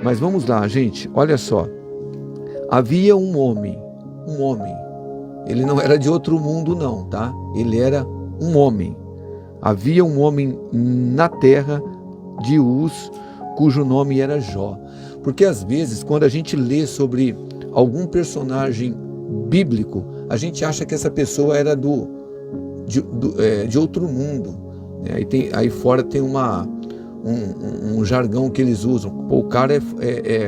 Mas vamos lá, gente, olha só. Havia um homem, ele não era de outro mundo não, tá? Ele era um homem. Havia um homem na terra de Uz, cujo nome era Jó. Porque às vezes, quando a gente lê sobre algum personagem bíblico, a gente acha que essa pessoa era de outro mundo. Aí fora tem um jargão que eles usam. Pô, o cara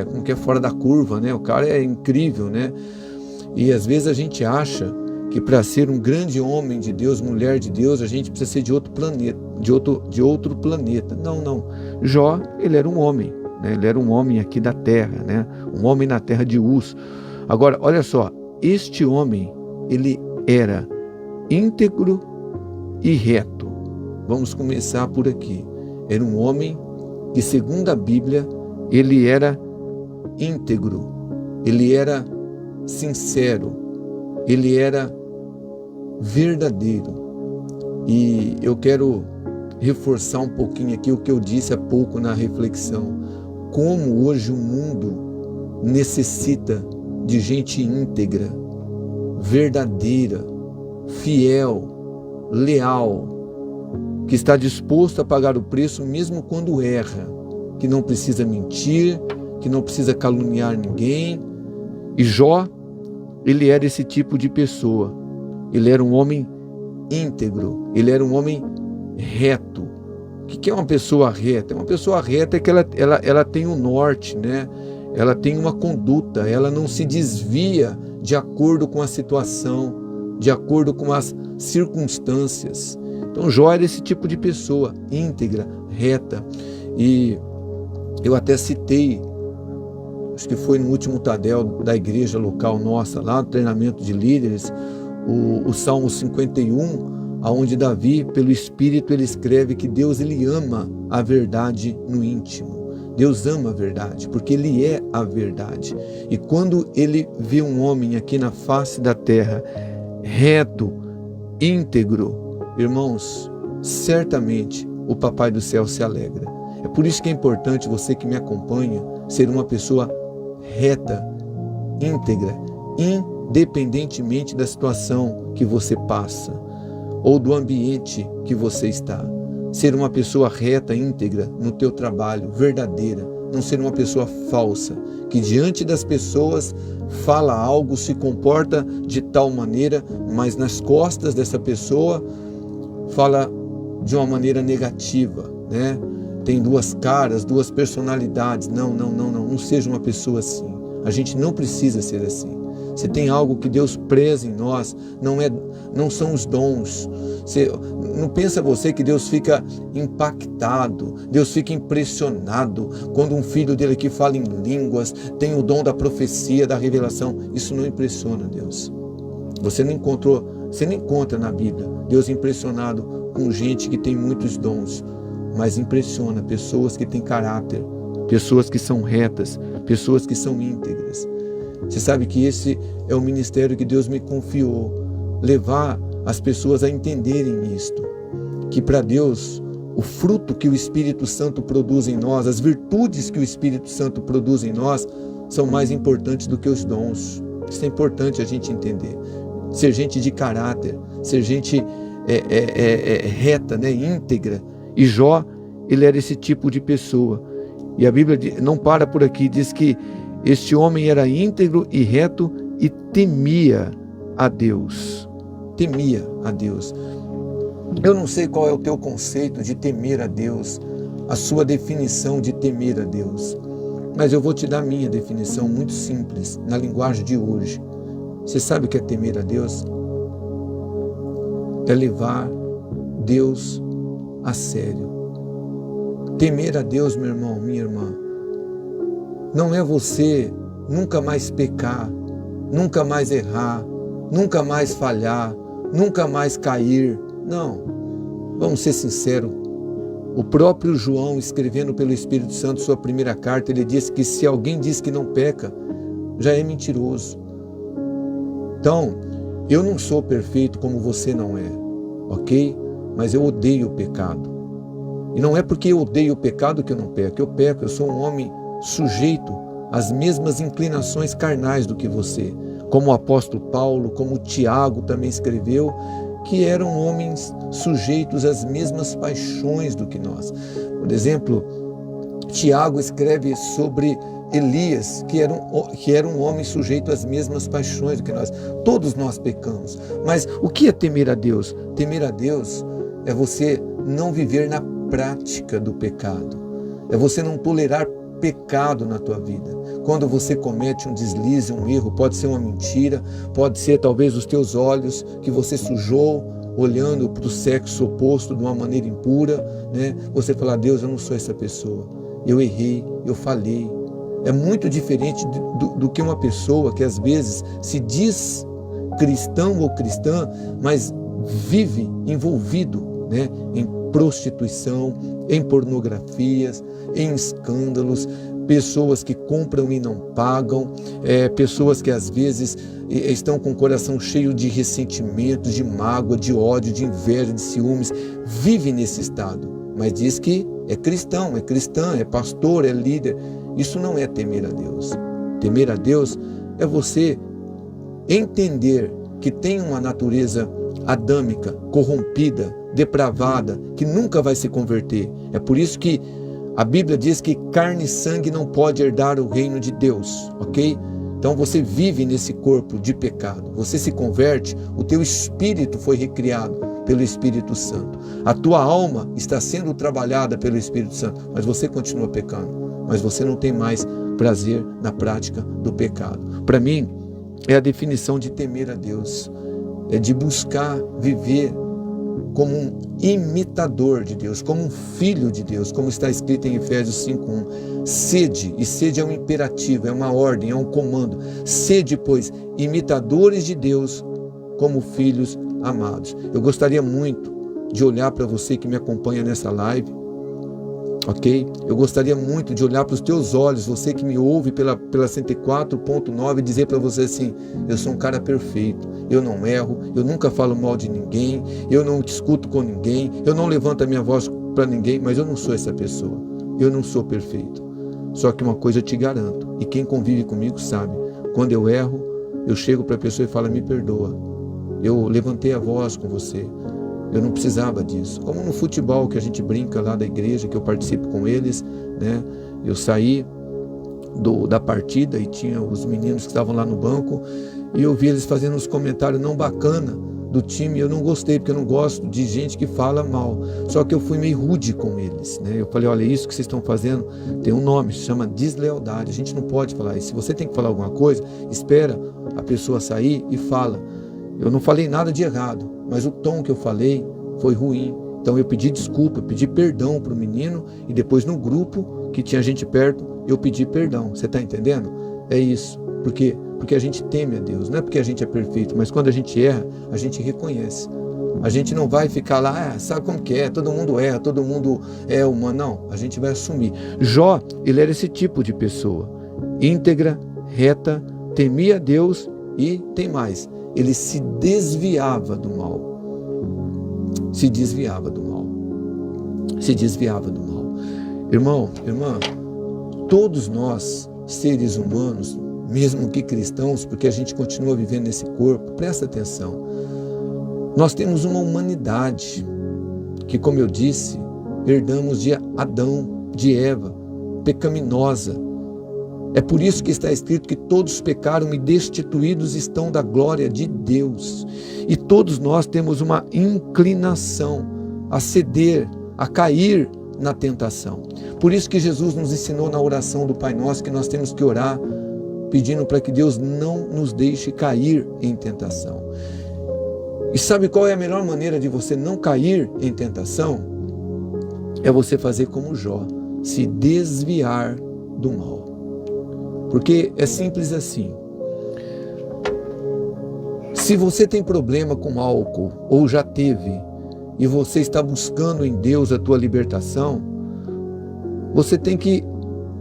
como que é fora da curva, né? O cara é incrível, né? E às vezes a gente acha que para ser um grande homem de Deus, mulher de Deus, a gente precisa ser de outro planeta, de outro planeta. Não. Jó, ele era um homem, né? Ele era um homem aqui da terra, né? Um homem na terra de Uz. Agora, olha só, este homem, ele era íntegro e reto. Vamos começar por aqui. Era um homem que, segundo a Bíblia, ele era íntegro, ele era sincero, ele era verdadeiro. E eu quero reforçar um pouquinho aqui o que eu disse há pouco na reflexão. Como hoje o mundo necessita de gente íntegra, verdadeira, fiel, leal, que está disposto a pagar o preço mesmo quando erra, que não precisa mentir, que não precisa caluniar ninguém. E Jó, ele era esse tipo de pessoa. Ele era um homem íntegro, ele era um homem reto. O que é uma pessoa reta? Uma pessoa reta é que ela tem um norte, né? Ela tem uma conduta, ela não se desvia de acordo com a situação, de acordo com as circunstâncias. Então Jó era esse tipo de pessoa, íntegra, reta. E eu até citei, acho que foi no último Tadel da igreja local nossa, lá no treinamento de líderes, o Salmo 51, onde Davi, pelo Espírito, ele escreve que Deus, ele ama a verdade no íntimo. Deus ama a verdade, porque ele é a verdade. E quando ele vê um homem aqui na face da terra, reto, íntegro, irmãos, certamente o Papai do Céu se alegra. É por isso que é importante você que me acompanha ser uma pessoa reta, íntegra, independentemente da situação que você passa ou do ambiente que você está. Ser uma pessoa reta, íntegra no teu trabalho, verdadeira, não ser uma pessoa falsa, que diante das pessoas fala algo, se comporta de tal maneira, mas nas costas dessa pessoa fala de uma maneira negativa, né? Tem duas caras, duas personalidades. Não seja uma pessoa assim. A gente não precisa ser assim. Se tem algo que Deus preza em nós, não são os dons. Não pensa você que Deus fica impactado, Deus fica impressionado quando um filho dele aqui fala em línguas, tem o dom da profecia, da revelação. Isso não impressiona Deus. Você não encontra na Bíblia Deus impressionado com gente que tem muitos dons, mas impressiona pessoas que têm caráter, pessoas que são retas, pessoas que são íntegras. Você sabe que esse é o ministério que Deus me confiou, levar as pessoas a entenderem isto, que para Deus o fruto que o Espírito Santo produz em nós, as virtudes que o Espírito Santo produz em nós, são mais importantes do que os dons. Isso é importante a gente entender. Ser gente de caráter, ser gente reta, né, íntegra. E Jó, ele era esse tipo de pessoa. E a Bíblia não para por aqui, diz que este homem era íntegro e reto e temia a Deus. Temia a Deus. Eu não sei qual é o teu conceito de temer a Deus, a sua definição de temer a Deus, mas eu vou te dar a minha definição muito simples, na linguagem de hoje. Você sabe o que é temer a Deus? É levar Deus a sério. Temer a Deus, meu irmão, minha irmã, não é você nunca mais pecar, nunca mais errar, nunca mais falhar, nunca mais cair. Não, vamos ser sinceros. O próprio João, escrevendo pelo Espírito Santo sua primeira carta, ele disse que se alguém diz que não peca, já é mentiroso. Então, eu não sou perfeito como você não é, ok? Mas eu odeio o pecado. E não é porque eu odeio o pecado que eu não peco. Eu peco, eu sou um homem sujeito às mesmas inclinações carnais do que você, como o apóstolo Paulo, como Tiago também escreveu, que eram homens sujeitos às mesmas paixões do que nós. Por exemplo, Tiago escreve sobre Elias, que era um homem sujeito às mesmas paixões do que nós. Todos nós pecamos. Mas o que é temer a Deus? Temer a Deus é você não viver na prática do pecado. É você não tolerar pecado na tua vida. Quando você comete um deslize, um erro, pode ser uma mentira, pode ser talvez os teus olhos que você sujou olhando para o sexo oposto de uma maneira impura, né? Você fala: Deus, eu não sou essa pessoa, eu errei, eu falhei. É muito diferente do que uma pessoa que às vezes se diz cristão ou cristã, mas vive envolvido, né, em prostituição, em pornografias, em escândalos, pessoas que compram e não pagam, pessoas que às vezes estão com o coração cheio de ressentimentos, de mágoa, de ódio, de inveja, de ciúmes, vive nesse estado, mas diz que é cristão, é cristã, é pastor, é líder. Isso não é temer a Deus. Temer a Deus é você entender que tem uma natureza adâmica, corrompida, depravada, que nunca vai se converter. É por isso que a Bíblia diz que carne e sangue não pode herdar o reino de Deus, ok? Então você vive nesse corpo de pecado, você se converte, o teu espírito foi recriado pelo Espírito Santo. A tua alma está sendo trabalhada pelo Espírito Santo, mas você continua pecando, mas você não tem mais prazer na prática do pecado. Para mim, é a definição de temer a Deus, é de buscar viver como um imitador de Deus, como um filho de Deus, como está escrito em Efésios 5:1. Sede, e sede é um imperativo, é uma ordem, é um comando. Sede, pois, imitadores de Deus como filhos amados. Eu gostaria muito de olhar para você que me acompanha nessa live, ok? Eu gostaria muito de olhar para os teus olhos, você que me ouve pela 104.9, e dizer para você assim: eu sou um cara perfeito, eu não erro, eu nunca falo mal de ninguém, eu não discuto com ninguém, eu não levanto a minha voz para ninguém, mas eu não sou essa pessoa, eu não sou perfeito. Só que uma coisa eu te garanto, e quem convive comigo sabe, quando eu erro, eu chego para a pessoa e falo: me perdoa, eu levantei a voz com você, eu não precisava disso. Como no futebol que a gente brinca lá da igreja, que eu participo com eles, né? Eu saí da partida e tinha os meninos que estavam lá no banco e eu vi eles fazendo uns comentários não bacana do time, e eu não gostei, porque eu não gosto de gente que fala mal. Só que eu fui meio rude com eles, né? Eu falei: olha, isso que vocês estão fazendo tem um nome, se chama deslealdade. A gente não pode falar isso. Se você tem que falar alguma coisa, espera a pessoa sair e fala. Eu não falei nada de errado, mas o tom que eu falei foi ruim. Então eu pedi desculpa, eu pedi perdão para o menino, e depois no grupo, que tinha gente perto, eu pedi perdão. Você está entendendo? É isso. Por quê? Porque a gente teme a Deus. Não é porque a gente é perfeito, mas quando a gente erra, a gente reconhece. A gente não vai ficar lá: sabe como que é, todo mundo erra, todo mundo é humano. Não, a gente vai assumir. Jó, ele era esse tipo de pessoa, íntegra, reta, temia a Deus e tem mais, ele se desviava do mal. Se desviava do mal. Se desviava do mal. Irmão, irmã, todos nós, seres humanos, mesmo que cristãos, porque a gente continua vivendo nesse corpo, presta atenção, nós temos uma humanidade que, como eu disse, herdamos de Adão, de Eva, pecaminosa. É por isso que está escrito que todos pecaram e destituídos estão da glória de Deus. E todos nós temos uma inclinação a ceder, a cair na tentação. Por isso que Jesus nos ensinou na oração do Pai Nosso que nós temos que orar pedindo para que Deus não nos deixe cair em tentação. E sabe qual é a melhor maneira de você não cair em tentação? É você fazer como Jó, se desviar do mal. Porque é simples assim. Se você tem problema com álcool, ou já teve, e você está buscando em Deus a tua libertação, você tem que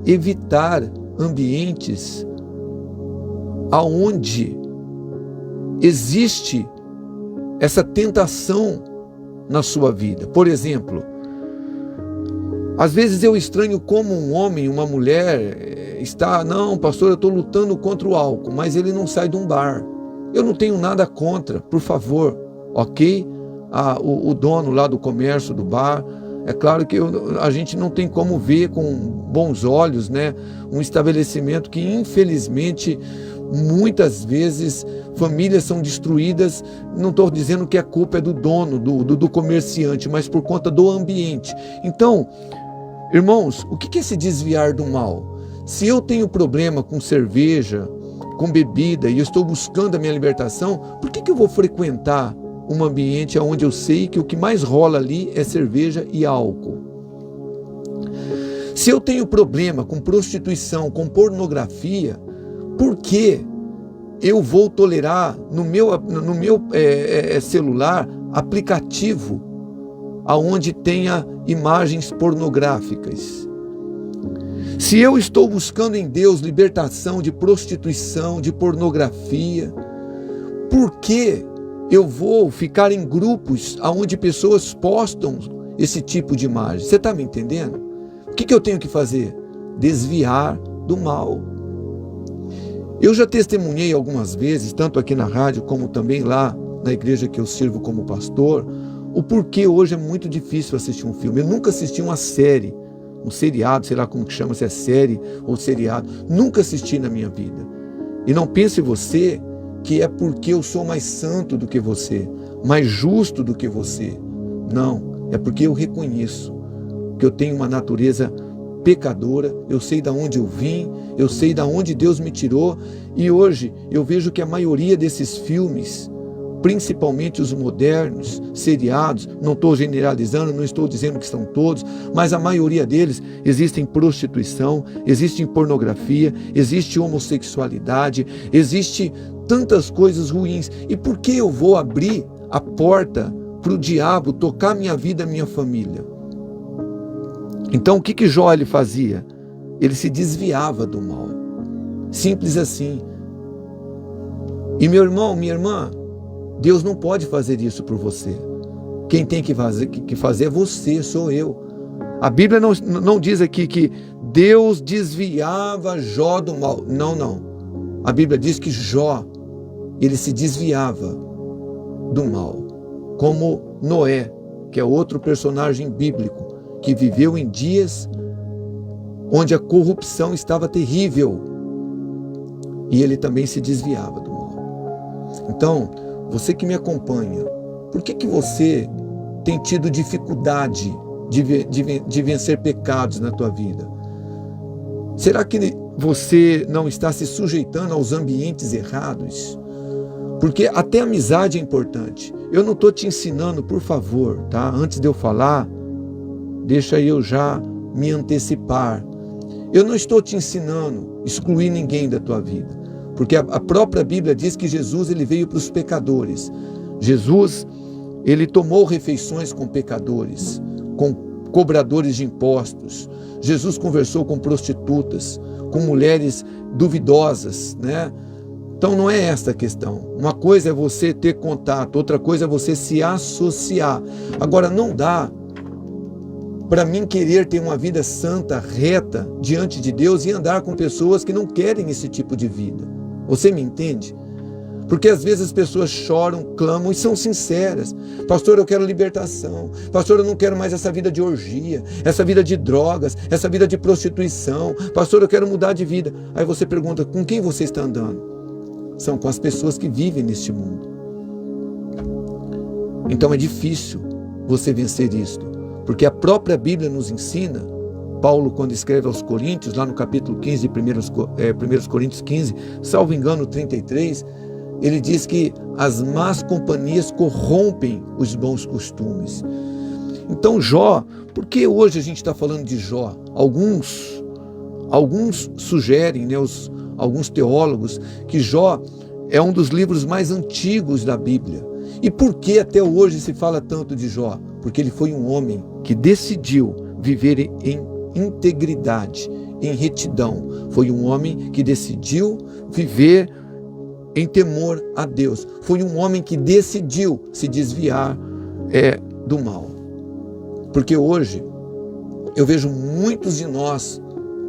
evitar ambientes aonde existe essa tentação na sua vida. Por exemplo, Às vezes eu estranho como um homem, uma mulher está, não, pastor, eu estou lutando contra o álcool, mas ele não sai de um bar. Eu não tenho nada contra, por favor, ok? O dono lá do comércio, do bar, é claro que a gente não tem como ver com bons olhos, né, um estabelecimento que infelizmente muitas vezes famílias são destruídas. Não estou dizendo que a culpa é do dono, do comerciante, mas por conta do ambiente. Então, irmãos, o que é se desviar do mal? Se eu tenho problema com cerveja, com bebida, e eu estou buscando a minha libertação, por que eu vou frequentar um ambiente onde eu sei que o que mais rola ali é cerveja e álcool? Se eu tenho problema com prostituição, com pornografia, por que eu vou tolerar no meu celular aplicativo aonde tenha imagens pornográficas? Se eu estou buscando em Deus libertação de prostituição, de pornografia, por que eu vou ficar em grupos onde pessoas postam esse tipo de imagem? Você está me entendendo? O que eu tenho que fazer? Desviar do mal. Eu já testemunhei algumas vezes, tanto aqui na rádio como também lá na igreja que eu sirvo como pastor, o porquê hoje é muito difícil assistir um filme. Eu nunca assisti uma série, um seriado, sei lá como que chama, se é série ou seriado. Nunca assisti na minha vida. E não pense você que é porque eu sou mais santo do que você, mais justo do que você. Não, é porque eu reconheço que eu tenho uma natureza pecadora, eu sei de onde eu vim, eu sei de onde Deus me tirou, e hoje eu vejo que a maioria desses filmes, principalmente os modernos, seriados, não estou generalizando, não estou dizendo que são todos, mas a maioria deles existem prostituição, existe pornografia, existe homossexualidade, existe tantas coisas ruins. E por que eu vou abrir a porta para o diabo tocar minha vida, minha família? Então o que Jó ele fazia? Ele se desviava do mal. Simples assim. E meu irmão, minha irmã, Deus não pode fazer isso por você. Quem tem que fazer é você, sou eu. A Bíblia não diz aqui que Deus desviava Jó do mal. Não, não. A Bíblia diz que Jó, ele se desviava do mal. Como Noé, que é outro personagem bíblico, que viveu em dias onde a corrupção estava terrível. E ele também se desviava do mal. Então, você que me acompanha, por que você tem tido dificuldade de vencer pecados na tua vida? Será que você não está se sujeitando aos ambientes errados? Porque até amizade é importante. Eu não estou te ensinando, por favor, tá? Antes de eu falar, deixa eu já me antecipar. Eu não estou te ensinando a excluir ninguém da tua vida. Porque a própria Bíblia diz que Jesus ele veio para os pecadores. Jesus, ele tomou refeições com pecadores, com cobradores de impostos. Jesus conversou com prostitutas, com mulheres duvidosas, né? Então não é esta a questão. Uma coisa é você ter contato, outra coisa é você se associar. Agora não dá para mim querer ter uma vida santa, reta, diante de Deus e andar com pessoas que não querem esse tipo de vida. Você me entende? Porque às vezes as pessoas choram, clamam e são sinceras. Pastor, eu quero libertação. Pastor, eu não quero mais essa vida de orgia, essa vida de drogas, essa vida de prostituição. Pastor, eu quero mudar de vida. Aí você pergunta, com quem você está andando? São com as pessoas que vivem neste mundo. Então é difícil você vencer isto. Porque a própria Bíblia nos ensina, Paulo, quando escreve aos Coríntios, lá no capítulo 15 de 1 Coríntios 15, salvo engano 33, ele diz que as más companhias corrompem os bons costumes. Então Jó, por que hoje a gente está falando de Jó? Alguns sugerem, né, alguns teólogos, que Jó é um dos livros mais antigos da Bíblia. E por que até hoje se fala tanto de Jó? Porque ele foi um homem que decidiu viver em integridade, em retidão. Foi um homem que decidiu viver em temor a Deus. Foi um homem que decidiu se desviar do mal. Porque hoje eu vejo muitos de nós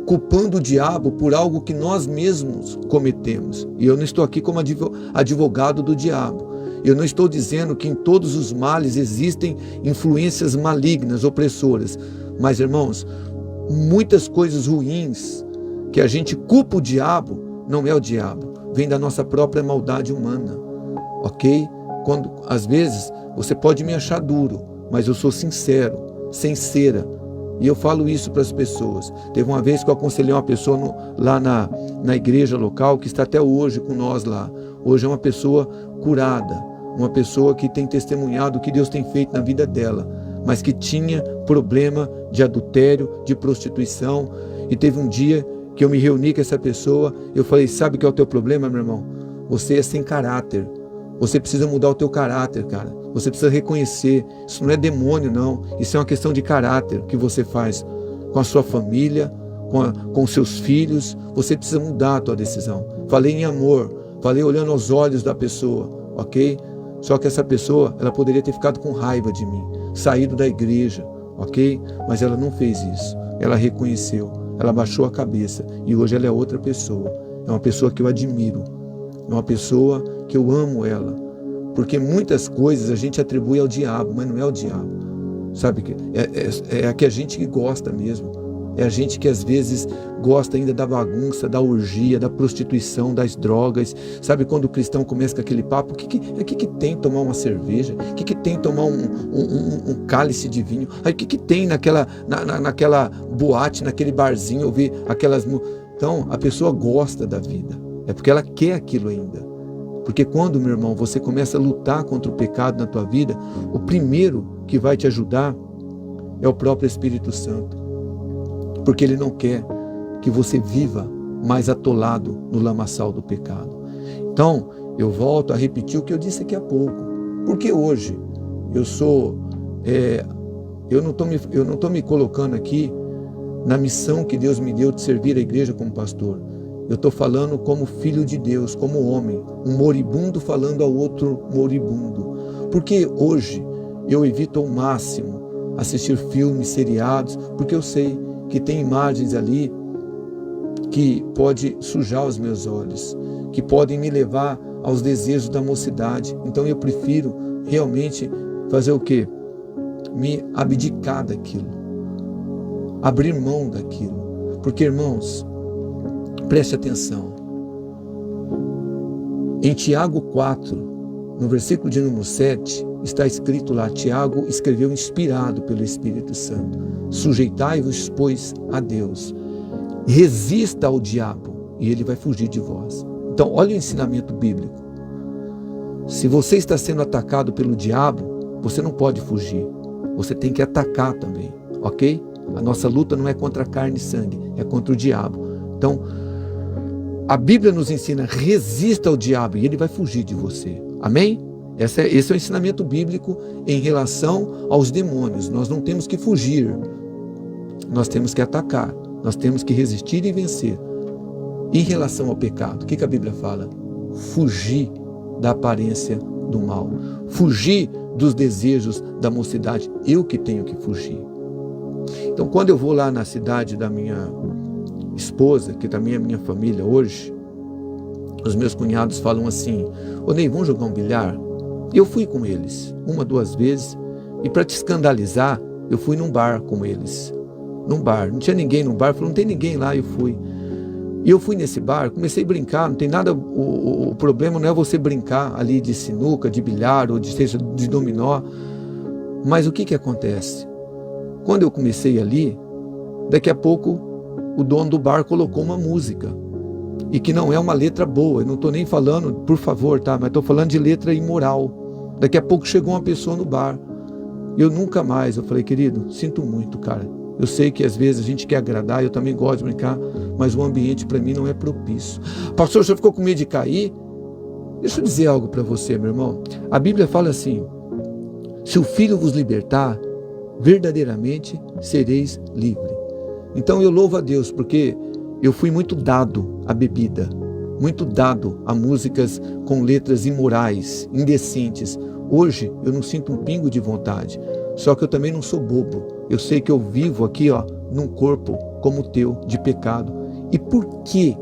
culpando o diabo por algo que nós mesmos cometemos. E eu não estou aqui como advogado do diabo. Eu não estou dizendo que em todos os males existem influências malignas, opressoras. Mas, irmãos, muitas coisas ruins que a gente culpa o diabo, não é o diabo, vem da nossa própria maldade humana, ok? Quando, às vezes, você pode me achar duro, mas eu sou sincero, sincera, e eu falo isso para as pessoas. Teve uma vez que eu aconselhei uma pessoa lá na igreja local, que está até hoje com nós lá. Hoje é uma pessoa curada, uma pessoa que tem testemunhado o que Deus tem feito na vida dela, mas que tinha problema de adultério, de prostituição, e teve um dia que eu me reuni com essa pessoa, eu falei, sabe o que é o teu problema, meu irmão? Você é sem caráter, você precisa mudar o teu caráter, cara, você precisa reconhecer, isso não é demônio não, isso é uma questão de caráter que você faz com a sua família, com os seus filhos, você precisa mudar a tua decisão. Falei em amor, falei olhando aos olhos da pessoa, ok? Só que essa pessoa, ela poderia ter ficado com raiva de mim, saído da igreja, ok? Mas ela não fez isso, ela reconheceu, ela baixou a cabeça e hoje ela é outra pessoa. É uma pessoa que eu admiro, é uma pessoa que eu amo ela, porque muitas coisas a gente atribui ao diabo, mas não é o diabo, sabe? É a que a gente gosta mesmo, é a gente que às vezes gosta ainda da bagunça, da orgia, da prostituição, das drogas. Sabe quando o cristão começa com aquele papo, o que tem tomar uma cerveja? O que tem tomar um cálice de vinho? O que tem naquela boate, naquele barzinho, ouvir aquelas... Então, a pessoa gosta da vida, é porque ela quer aquilo ainda. Porque quando, meu irmão, você começa a lutar contra o pecado na tua vida, o primeiro que vai te ajudar é o próprio Espírito Santo. Porque ele não quer que você viva mais atolado no lamaçal do pecado. Então, eu volto a repetir o que eu disse aqui há pouco. Porque hoje eu não estou me colocando aqui na missão que Deus me deu de servir a igreja como pastor. Eu estou falando como filho de Deus, como homem, um moribundo falando ao outro moribundo. Porque hoje eu evito ao máximo assistir filmes, seriados, porque eu sei que tem imagens ali que pode sujar os meus olhos, que podem me levar aos desejos da mocidade. Então eu prefiro realmente fazer o quê? Me abdicar daquilo, abrir mão daquilo. Porque, irmãos, preste atenção. Em Tiago 4, no versículo de número 7, está escrito lá, Tiago escreveu inspirado pelo Espírito Santo: sujeitai-vos, pois, a Deus, resista ao diabo e ele vai fugir de vós. Então, olha o ensinamento bíblico. Se você está sendo atacado pelo diabo, você não pode fugir, você tem que atacar também, ok? A nossa luta não é contra carne e sangue, é contra o diabo. Então, a Bíblia nos ensina, resista ao diabo e ele vai fugir de você, amém? Esse é o ensinamento bíblico em relação aos demônios. Nós não temos que fugir, nós temos que atacar, nós temos que resistir e vencer. Em relação ao pecado, o que a Bíblia fala? Fugir da aparência do mal, fugir dos desejos da mocidade, eu que tenho que fugir. Então, quando eu vou lá na cidade da minha esposa, que também é minha família hoje, os meus cunhados falam assim: ô Ney, vamos jogar um bilhar? Eu fui com eles 1, 2 vezes, e para te escandalizar, eu fui num bar com eles. Num bar, não tinha ninguém no bar, falou, não tem ninguém lá, eu fui. E eu fui nesse bar, comecei a brincar, não tem nada, o problema não é você brincar ali de sinuca, de bilhar, ou de dominó. Mas o que acontece? Quando eu comecei ali, daqui a pouco, o dono do bar colocou uma música, e que não é uma letra boa, eu não estou nem falando, por favor, tá? Mas estou falando de letra imoral. Daqui a pouco chegou uma pessoa no bar, eu nunca mais, eu falei, querido, sinto muito, cara, eu sei que às vezes a gente quer agradar, eu também gosto de brincar, mas o ambiente para mim não é propício. Pastor, você ficou com medo de cair? Deixa eu dizer algo para você, meu irmão. A Bíblia fala assim: se o Filho vos libertar, verdadeiramente sereis livre. Então eu louvo a Deus, porque eu fui muito dado à bebida, muito dado a músicas com letras imorais, indecentes. Hoje eu não sinto um pingo de vontade. Só que eu também não sou bobo. Eu sei que eu vivo aqui, ó, num corpo como o teu, de pecado. E por que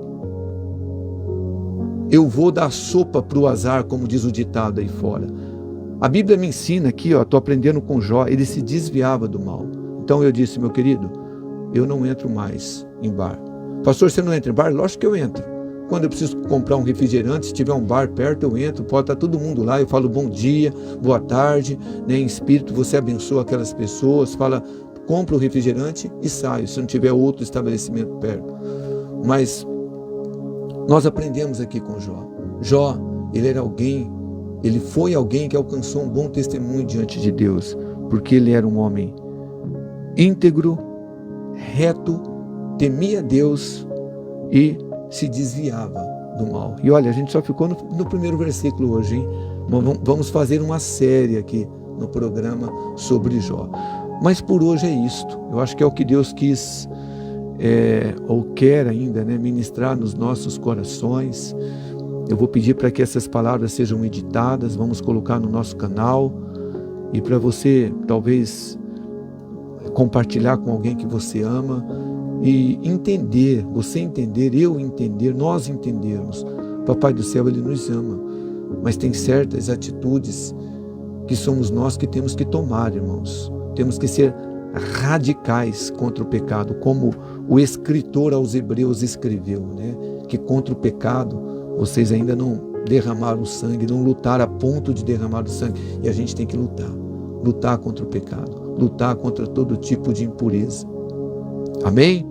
eu vou dar sopa para o azar, como diz o ditado aí fora? A Bíblia me ensina aqui, ó, estou aprendendo com Jó, ele se desviava do mal. Então eu disse, meu querido, eu não entro mais em bar. Pastor, você não entra em bar? Lógico que eu entro. Quando eu preciso comprar um refrigerante, se tiver um bar perto, eu entro, pode estar todo mundo lá, eu falo bom dia, boa tarde, né? Em espírito você abençoa aquelas pessoas, fala, compra o refrigerante e sai, se não tiver outro estabelecimento perto. Mas nós aprendemos aqui com Jó. Jó, ele foi alguém que alcançou um bom testemunho diante de Deus, porque ele era um homem íntegro, reto, temia Deus e se desviava do mal. E olha, a gente só ficou no primeiro versículo hoje, hein? Vamos fazer uma série aqui no programa sobre Jó. Mas por hoje é isto. Eu acho que é o que Deus quis, ou quer ainda, né, ministrar nos nossos corações. Eu vou pedir para que essas palavras sejam editadas, vamos colocar no nosso canal, e para você, talvez, compartilhar com alguém que você ama, e entender, você entender, eu entender, nós entendermos. Papai do céu, Ele nos ama, mas tem certas atitudes que somos nós que temos que tomar, irmãos. Temos que ser radicais contra o pecado, como o escritor aos Hebreus escreveu, né? Que contra o pecado vocês ainda não derramaram sangue, não lutaram a ponto de derramar o sangue, e a gente tem que lutar contra o pecado, lutar contra todo tipo de impureza. Amém?